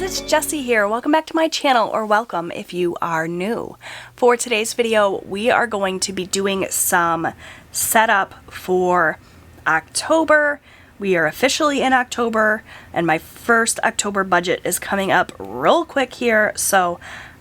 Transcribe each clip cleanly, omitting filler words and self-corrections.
it's Jessie here. Welcome back to my channel, or welcome if you are new. For today's video, we are going to be doing some setup for October. We are officially in October, and my first October budget is coming up real quick here, so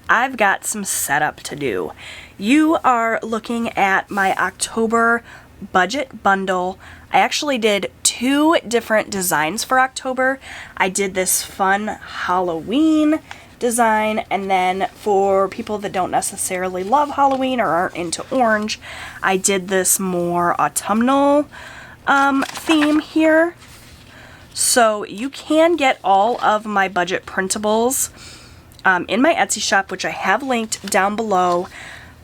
I've got some setup to do. You are looking at my October budget bundle. I actually did two different designs for October. I did this fun Halloween design, and then for people that don't necessarily love Halloween or aren't into orange, I did this more autumnal theme here. So you can get all of my budget printables in my Etsy shop, which I have linked down below.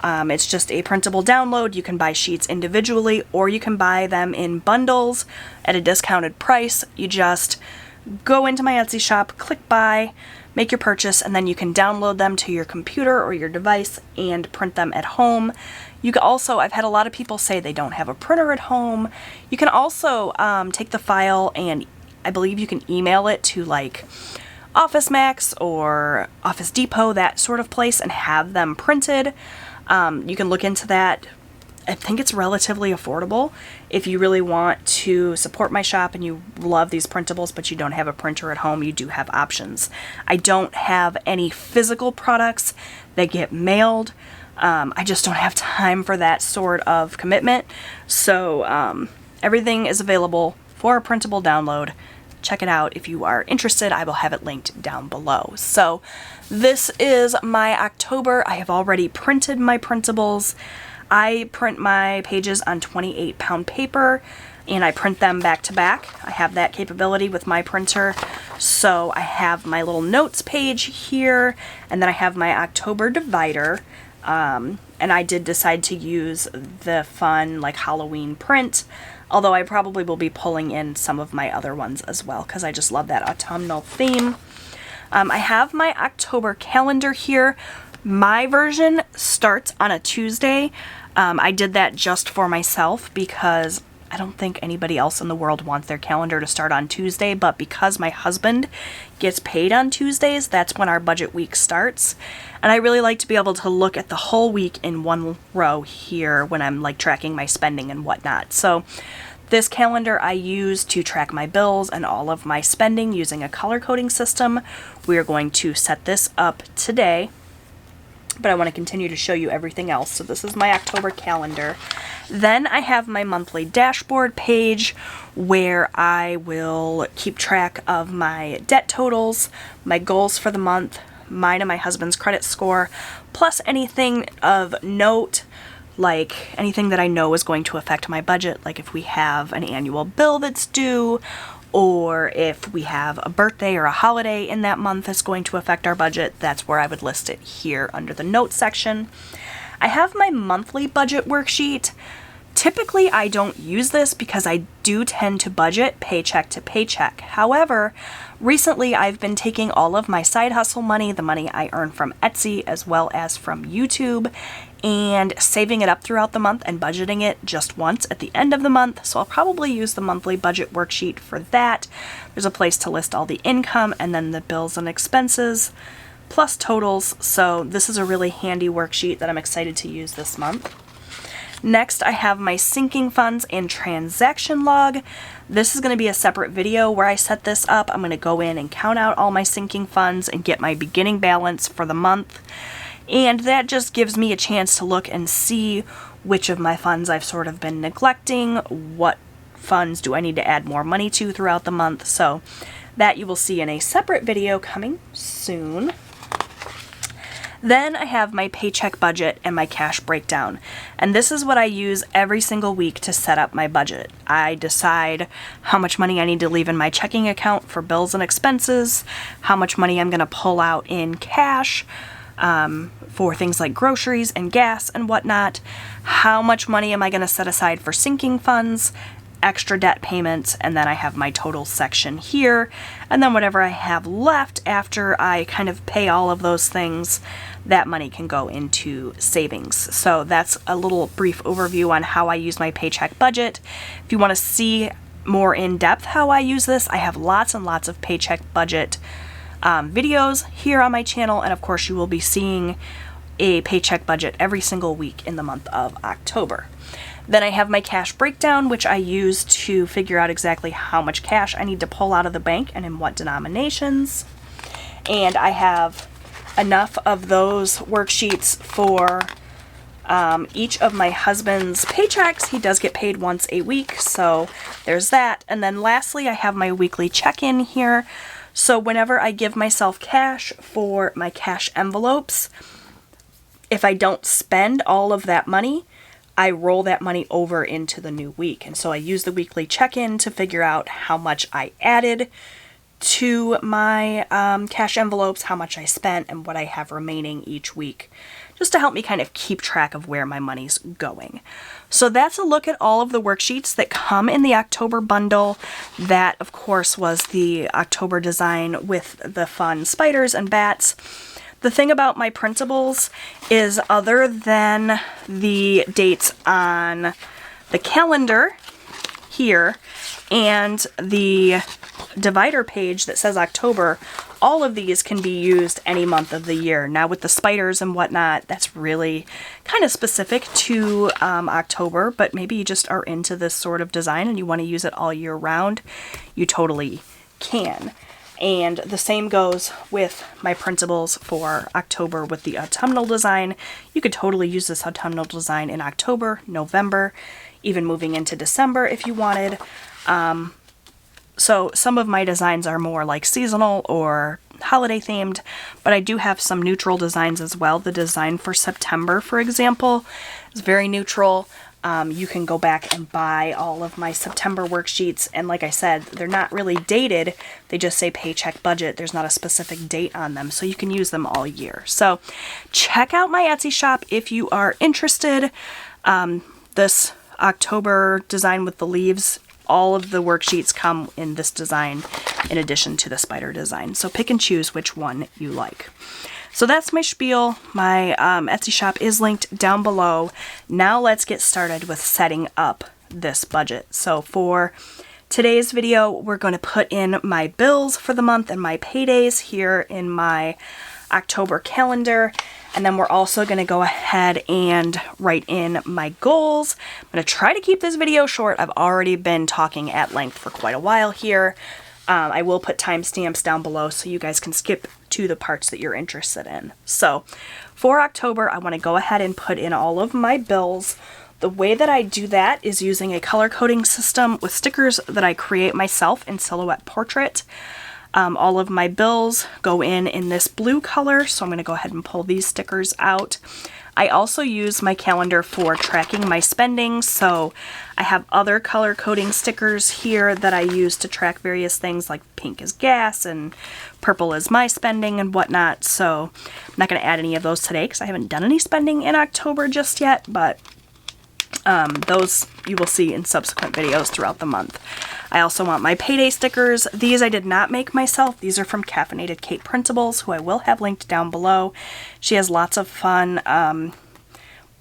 It's just a printable download. You can buy sheets individually, or you can buy them in bundles at a discounted price. You just go into my Etsy shop, click buy, make your purchase, and then you can download them to your computer or your device and print them at home. You can also, I've had a lot of people say they don't have a printer at home. You can also take the file, and I believe you can email it to like Office Max or Office Depot, that sort of place, and have them printed. You can look into that. I think it's relatively affordable if you really want to support my shop and you love these printables but you don't have a printer at home. You do have options. I don't have any physical products that get mailed. I just don't have time for that sort of commitment. So everything is available for a printable download. Check it out if you are interested. I will have it linked down below. So this is my October. I have already printed my printables. I print my pages on 28-pound paper, and I print them back to back. I have that capability with my printer. So I have my little notes page here, and then I have my October divider. And I did decide to use the fun like Halloween print, although I probably will be pulling in some of my other ones as well because I just love that autumnal theme. I have my October calendar here. My version starts on a Tuesday. I did that just for myself because I don't think anybody else in the world wants their calendar to start on Tuesday, but because my husband gets paid on Tuesdays, that's when our budget week starts. And I really like to be able to look at the whole week in one row here when I'm like tracking my spending and whatnot. So this calendar I use to track my bills and all of my spending using a color coding system. We are going to set this up today, but I want to continue to show you everything else. So this is my October calendar. Then I have my monthly dashboard page where I will keep track of my debt totals, my goals for the month, mine and my husband's credit score, plus anything of note, like anything that I know is going to affect my budget, like if we have an annual bill that's due, or if we have a birthday or a holiday in that month that's going to affect our budget. That's where I would list it here under the notes section. I have my monthly budget worksheet. Typically, I don't use this because I do tend to budget paycheck to paycheck. However, recently I've been taking all of my side hustle money, the money I earn from Etsy as well as from YouTube, and saving it up throughout the month and budgeting it just once at the end of the month. So I'll probably use the monthly budget worksheet for that. There's a place to list all the income and then the bills and expenses plus totals. So this is a really handy worksheet that I'm excited to use this month. Next, I have my sinking funds and transaction log. This is going to be a separate video where I set this up. I'm going to go in and count out all my sinking funds and get my beginning balance for the month. And that just gives me a chance to look and see which of my funds I've sort of been neglecting, what funds do I need to add more money to throughout the month. So that you will see in a separate video coming soon. Then I have my paycheck budget and my cash breakdown. And this is what I use every single week to set up my budget. I decide how much money I need to leave in my checking account for bills and expenses, how much money I'm going to pull out in cash for things like groceries and gas and whatnot, how much money am I going to set aside for sinking funds, extra debt payments, and then I have my total section here, and then whatever I have left after I kind of pay all of those things, that money can go into savings. So that's a little brief overview on how I use my paycheck budget. If you want to see more in depth how I use this, I have lots and lots of paycheck budget videos here on my channel, and of course you will be seeing a paycheck budget every single week in the month of October. Then I have my cash breakdown, which I use to figure out exactly how much cash I need to pull out of the bank and in what denominations. And I have enough of those worksheets for each of my husband's paychecks. He does get paid once a week, so there's that. And then lastly, I have my weekly check-in here. So whenever I give myself cash for my cash envelopes, if I don't spend all of that money, I roll that money over into the new week. And so I use the weekly check-in to figure out how much I added to my cash envelopes, how much I spent, and what I have remaining each week, just to help me kind of keep track of where my money's going. So that's a look at all of the worksheets that come in the October bundle. That, of course, was the October design with the fun spiders and bats. The thing about my printables is, other than the dates on the calendar here and the divider page that says October, all of these can be used any month of the year. Now with the spiders and whatnot, that's really kind of specific to October, but maybe you just are into this sort of design and you want to use it all year round, you totally can. And the same goes with my printables for October with the autumnal design. You could totally use this autumnal design in October, November, even moving into December if you wanted. So some of my designs are more like seasonal or holiday themed, but I do have some neutral designs as well. The design for September, for example, is very neutral. You can go back and buy all of my September worksheets, and like I said, they're not really dated. They just say paycheck budget. There's not a specific date on them, so you can use them all year. So check out my Etsy shop if you are interested. This October design with the leaves, all of the worksheets come in this design in addition to the spider design. So pick and choose which one you like. So that's my spiel. My Etsy shop is linked down below. Now let's get started with setting up this budget. So for today's video, we're going to put in my bills for the month and my paydays here in my October calendar. And then we're also going to go ahead and write in my goals. I'm going to try to keep this video short. I've already been talking at length for quite a while here. I will put timestamps down below so you guys can skip to the parts that you're interested in. So for October, I want to go ahead and put in all of my bills. The way that I do that is using a color coding system with stickers that I create myself in Silhouette Portrait. All of my bills go in this blue color, so I'm going to go ahead and pull these stickers out. I also use my calendar for tracking my spending, so I have other color coding stickers here that I use to track various things, like pink is gas and purple is my spending and whatnot. So I'm not going to add any of those today because I haven't done any spending in October just yet, but those you will see in subsequent videos throughout the month. I also want my payday stickers. These I did not make myself. These are from Caffeinated Kate Printables, who I will have linked down below. She has lots of fun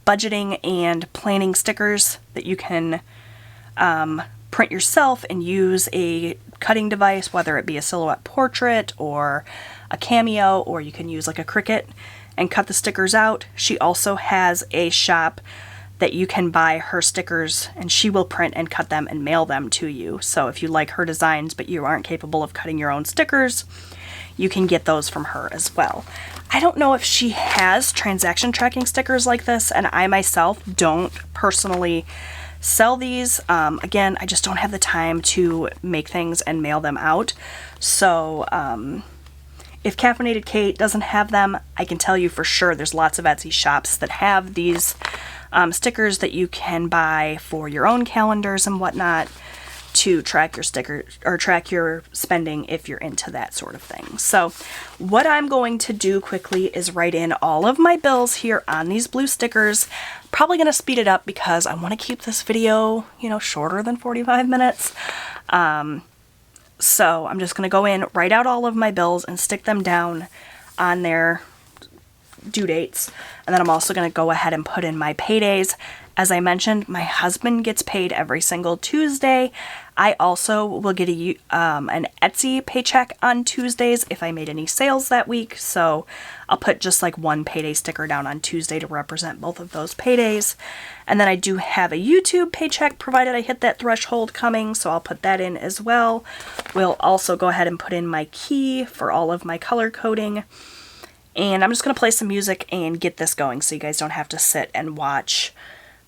budgeting and planning stickers that you can print yourself and use a cutting device, whether it be a Silhouette Portrait or a Cameo, or you can use like a Cricut and cut the stickers out. She also has a shop that you can buy her stickers, and she will print and cut them and mail them to you. So if you like her designs but you aren't capable of cutting your own stickers, you can get those from her as well. I don't know if she has transaction tracking stickers like this, and I myself don't personally sell these. Again, I just don't have the time to make things and mail them out. So if Caffeinated Kate doesn't have them, I can tell you for sure there's lots of Etsy shops that have these stickers that you can buy for your own calendars and whatnot to track your stickers or track your spending if you're into that sort of thing. So what I'm going to do quickly is write in all of my bills here on these blue stickers. Probably going to speed it up because I want to keep this video, shorter than 45 minutes. So I'm just going to go in, write out all of my bills and stick them down on their due dates. And then I'm also going to go ahead and put in my paydays. As I mentioned, my husband gets paid every single Tuesday. I also will get an Etsy paycheck on Tuesdays if I made any sales that week. So I'll put just like one payday sticker down on Tuesday to represent both of those paydays. And then I do have a YouTube paycheck provided I hit that threshold coming, so I'll put that in as well. We'll also go ahead and put in my key for all of my color coding. And I'm just going to play some music and get this going so you guys don't have to sit and watch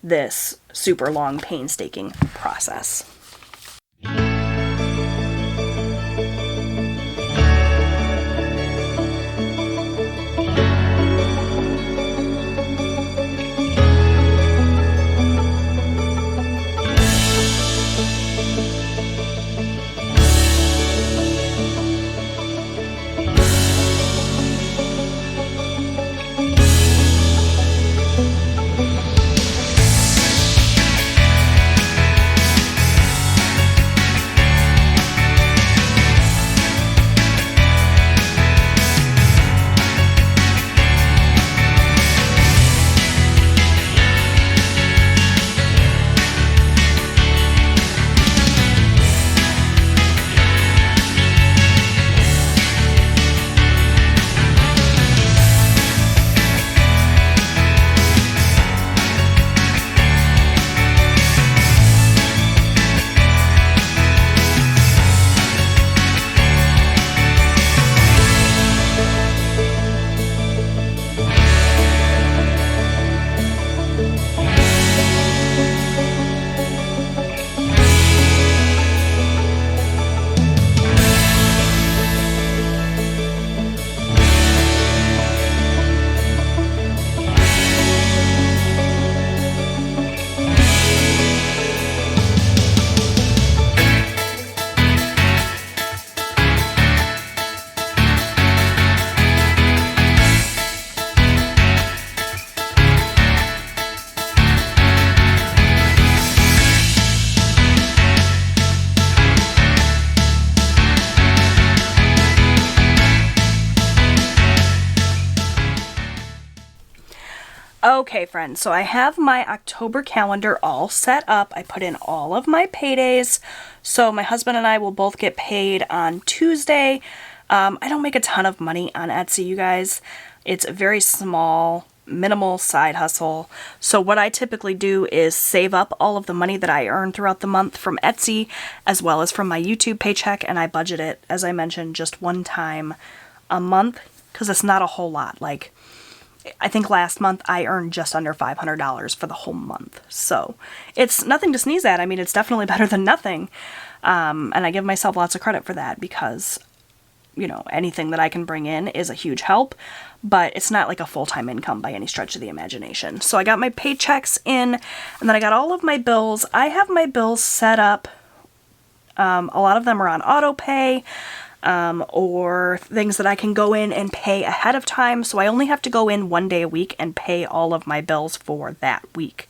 this super long, painstaking process. Okay, friends, so I have my October calendar all set up. I put in all of my paydays, so my husband and I will both get paid on Tuesday. I don't make a ton of money on Etsy, you guys. It's a very small, minimal side hustle. So what I typically do is save up all of the money that I earn throughout the month from Etsy, as well as from my YouTube paycheck, and I budget it, as I mentioned, just one time a month, because it's not a whole lot. Like, I think last month I earned just under $500 for the whole month. So it's nothing to sneeze at. I mean, it's definitely better than nothing. And I give myself lots of credit for that because, you know, anything that I can bring in is a huge help, but it's not like a full-time income by any stretch of the imagination. So I got my paychecks in, and then I got all of my bills. I have my bills set up. A lot of them are on auto pay. Or things that I can go in and pay ahead of time. So I only have to go in one day a week and pay all of my bills for that week.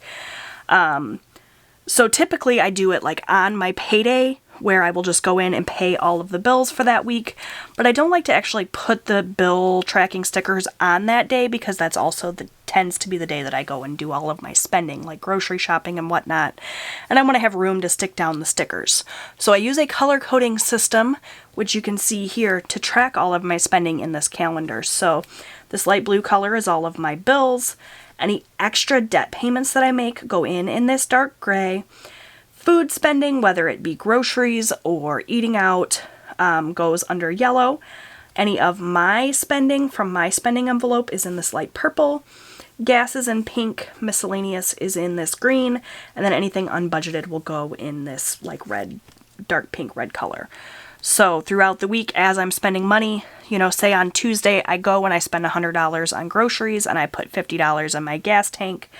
So typically I do it like on my payday, where I will just go in and pay all of the bills for that week. But I don't like to actually put the bill tracking stickers on that day, because that's also tends to be the day that I go and do all of my spending, like grocery shopping and whatnot. And I want to have room to stick down the stickers. So I use a color coding system, which you can see here, to track all of my spending in this calendar. So this light blue color is all of my bills. Any extra debt payments that I make go in this dark gray. Food spending, whether it be groceries or eating out, goes under yellow. Any of my spending from my spending envelope is in this light purple. Gas is in pink. Miscellaneous is in this green. And then anything unbudgeted will go in this like red, dark pink red color. So throughout the week, as I'm spending money, you know, say on Tuesday I go and I spend $100 on groceries and I put $50 on my gas tank,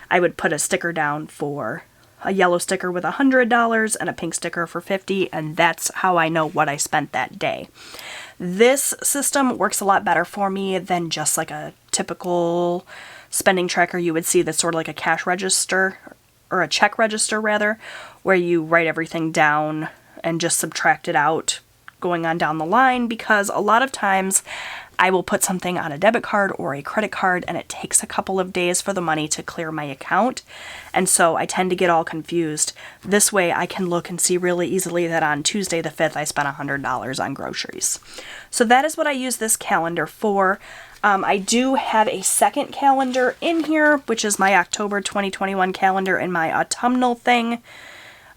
I would put a sticker down for a yellow sticker with $100 and a pink sticker for $50, and that's how I know what I spent that day. This system works a lot better for me than just like a typical spending tracker you would see that's sort of like a cash register, or a check register rather, where you write everything down and just subtract it out going on down the line, because a lot of times I will put something on a debit card or a credit card and it takes a couple of days for the money to clear my account. And so I tend to get all confused. This way I can look and see really easily that on Tuesday the 5th I spent $100 on groceries. So that is what I use this calendar for. I do have a second calendar in here, which is my October 2021 calendar and my autumnal thing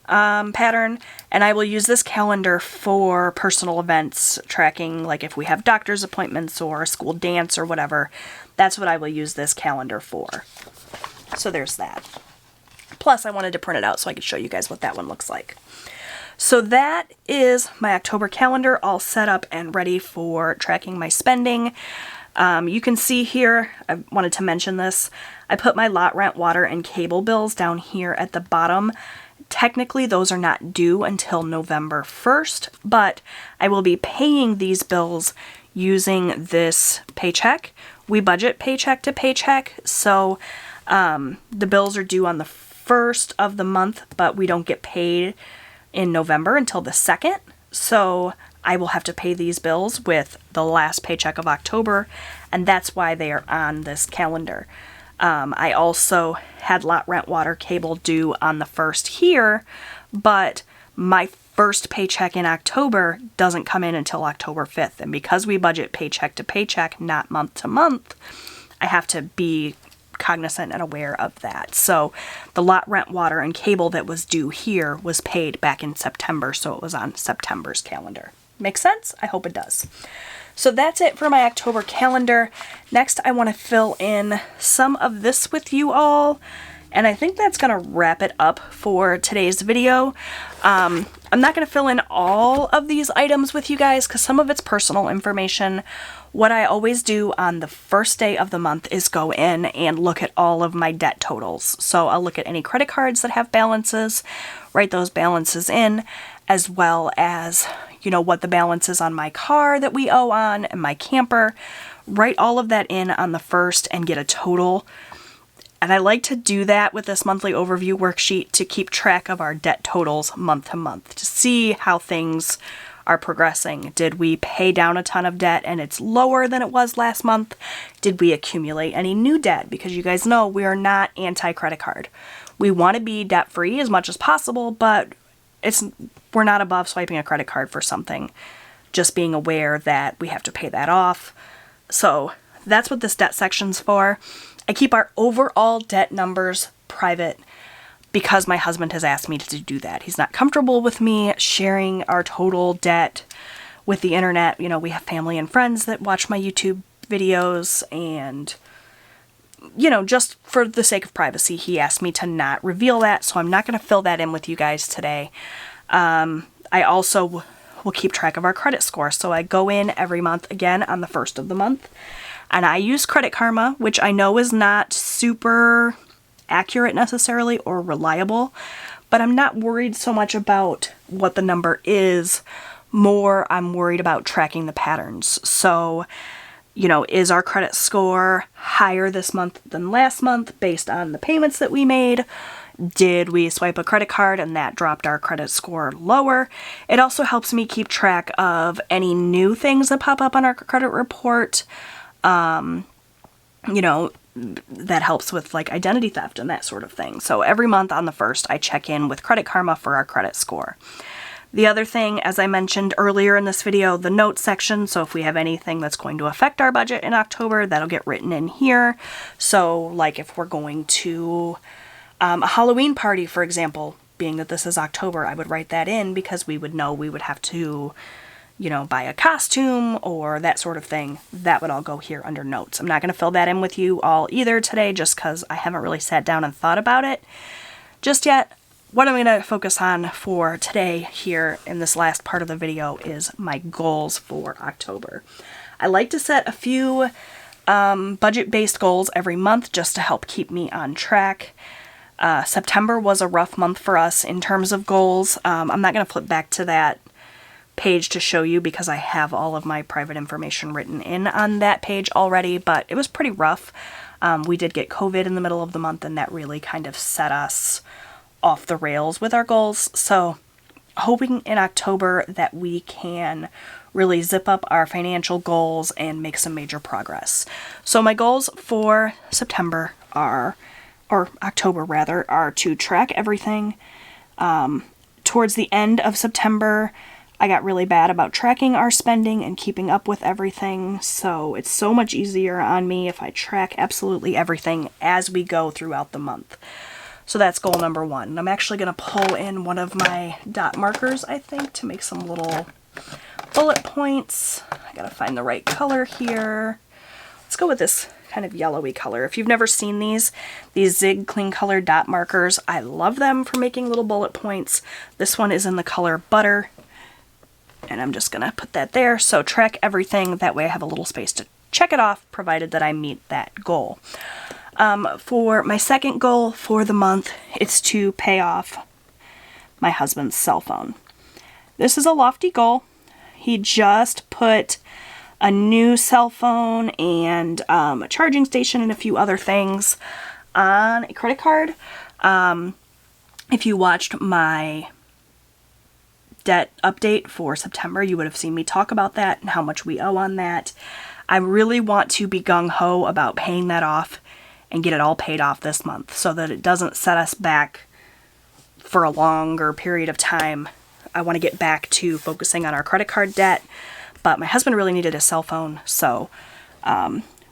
pattern, and I will use this calendar for personal events, tracking like if we have doctor's appointments or a school dance or whatever. That's what I will use this calendar for. So there's that. Plus I wanted to print it out so I could show you guys what that one looks like. So that is my October calendar all set up and ready for tracking my spending. You can see here, I wanted to mention this, I put my lot, rent, water, and cable bills down here at the bottom. Technically, those are not due until November 1st, but I will be paying these bills using this paycheck. We budget paycheck to paycheck, so the bills are due on the 1st of the month, but we don't get paid in November until the 2nd. So I will have to pay these bills with the last paycheck of October, and that's why they are on this calendar. I also had lot, rent, water, cable due on the 1st here, but my first paycheck in October doesn't come in until October 5th. And because we budget paycheck to paycheck, not month to month, I have to be cognizant and aware of that. So the lot, rent, water, and cable that was due here was paid back in September, so it was on September's calendar. Make sense? I hope it does. So that's it for my October calendar. Next, I want to fill in some of this with you all, and I think that's going to wrap it up for today's video. I'm not going to fill in all of these items with you guys because some of it's personal information. What I always do on the first day of the month is go in and look at all of my debt totals. So I'll look at any credit cards that have balances, write those balances in, as well as, you know, what the balance is on my car that we owe on and my camper. Write all of that in on the 1st and get a total. And I like to do that with this monthly overview worksheet to keep track of our debt totals month to month, to see how things are progressing. Did we pay down a ton of debt and it's lower than it was last month? Did we accumulate any new debt? Because you guys know we are not anti-credit card. We want to be debt-free as much as possible, but we're not above swiping a credit card for something. Just being aware that we have to pay that off. So that's what this debt section's for. I keep our overall debt numbers private because my husband has asked me to do that. He's not comfortable with me sharing our total debt with the internet. You know, we have family and friends that watch my YouTube videos, and, you know, just for the sake of privacy, he asked me to not reveal that, so I'm not going to fill that in with you guys today. I also will keep track of our credit score, so I go in every month again on the 1st of the month, and I use Credit Karma, which I know is not super accurate necessarily or reliable, but I'm not worried so much about what the number is. More, I'm worried about tracking the patterns. So, you know, is our credit score higher this month than last month based on the payments that we made? Did we swipe a credit card and that dropped our credit score lower? It also helps me keep track of any new things that pop up on our credit report. You know, that helps with like identity theft and that sort of thing. So every month on the 1st, I check in with Credit Karma for our credit score. The other thing, as I mentioned earlier in this video, the notes section. So if we have anything that's going to affect our budget in October, that'll get written in here. So like if we're going to a Halloween party, for example, being that this is October, I would write that in because we would know we would have to, you know, buy a costume or that sort of thing. That would all go here under notes. I'm not going to fill that in with you all either today just because I haven't really sat down and thought about it just yet. What I'm going to focus on for today here in this last part of the video is my goals for October. I like to set a few budget-based goals every month just to help keep me on track. September was a rough month for us in terms of goals. I'm not going to flip back to that page to show you because I have all of my private information written in on that page already, but it was pretty rough. We did get COVID in the middle of the month, and that really kind of set us off the rails with our goals. So hoping in October that we can really zip up our financial goals and make some major progress. So my goals for September are, or October rather, are to track everything. Towards the end of September, I got really bad about tracking our spending and keeping up with everything, so it's so much easier on me if I track absolutely everything as we go throughout the month. So that's goal number 1. I'm actually going to pull in one of my dot markers, I think, to make some little bullet points. I gotta find the right color here. Let's go with this kind of yellowy color. If you've never seen these Zig Clean Color dot markers, I love them for making little bullet points. This one is in the color Butter, and I'm just gonna put that there. So track everything, that way I have a little space to check it off, provided that I meet that goal. For my second goal for the month, it's to pay off my husband's cell phone. This is a lofty goal. He just put a new cell phone and a charging station and a few other things on a credit card. If you watched my debt update for September, you would have seen me talk about that and how much we owe on that. I really want to be gung-ho about paying that off and get it all paid off this month so that it doesn't set us back for a longer period of time. I want to get back to focusing on our credit card debt, but my husband really needed a cell phone, so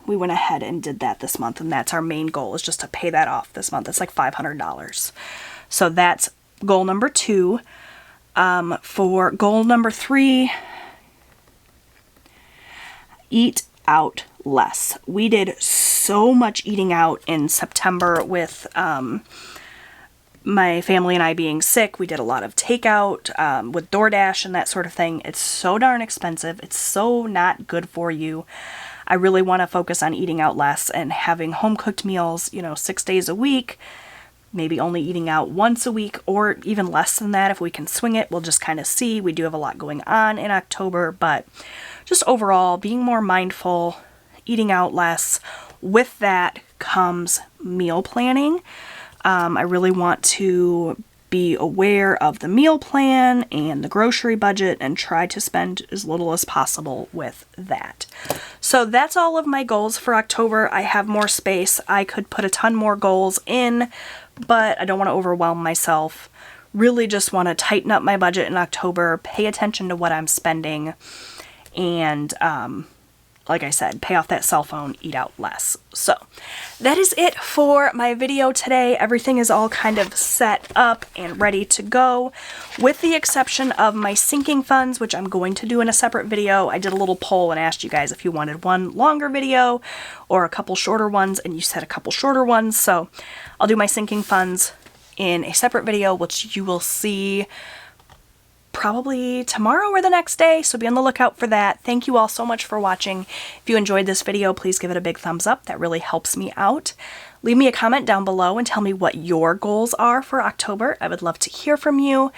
we went ahead and did that this month, and that's our main goal, is just to pay that off this month. It's like $500. So that's goal number 2. For goal number 3, eat out less. We did so much eating out in September with my family and I being sick. We did a lot of takeout with DoorDash and that sort of thing. It's so darn expensive. It's so not good for you. I really want to focus on eating out less and having home-cooked meals, 6 days a week, maybe only eating out once a week or even less than that if we can swing it. We'll just kind of see. We do have a lot going on in October, but just overall being more mindful, eating out less. With that comes meal planning. I really want to be aware of the meal plan and the grocery budget and try to spend as little as possible with that. So that's all of my goals for October. I have more space. I could put a ton more goals in, but I don't want to overwhelm myself. Really just want to tighten up my budget in October, pay attention to what I'm spending, and like I said, pay off that cell phone, eat out less. So that is it for my video today. Everything is all kind of set up and ready to go, with the exception of my sinking funds, which I'm going to do in a separate video. I did a little poll and asked you guys if you wanted one longer video or a couple shorter ones, and you said a couple shorter ones. So I'll do my sinking funds in a separate video, which you will see probably tomorrow or the next day, so be on the lookout for that. Thank you all so much for watching. If you enjoyed this video, please give it a big thumbs up. That really helps me out. Leave me a comment down below and tell me what your goals are for October. I would love to hear from you.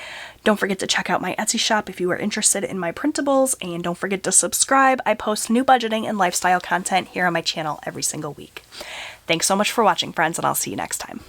Don't forget to check out my Etsy shop if you are interested in my printables, and don't forget to subscribe. I post new budgeting and lifestyle content here on my channel every single week. Thanks so much for watching, friends, and I'll see you next time.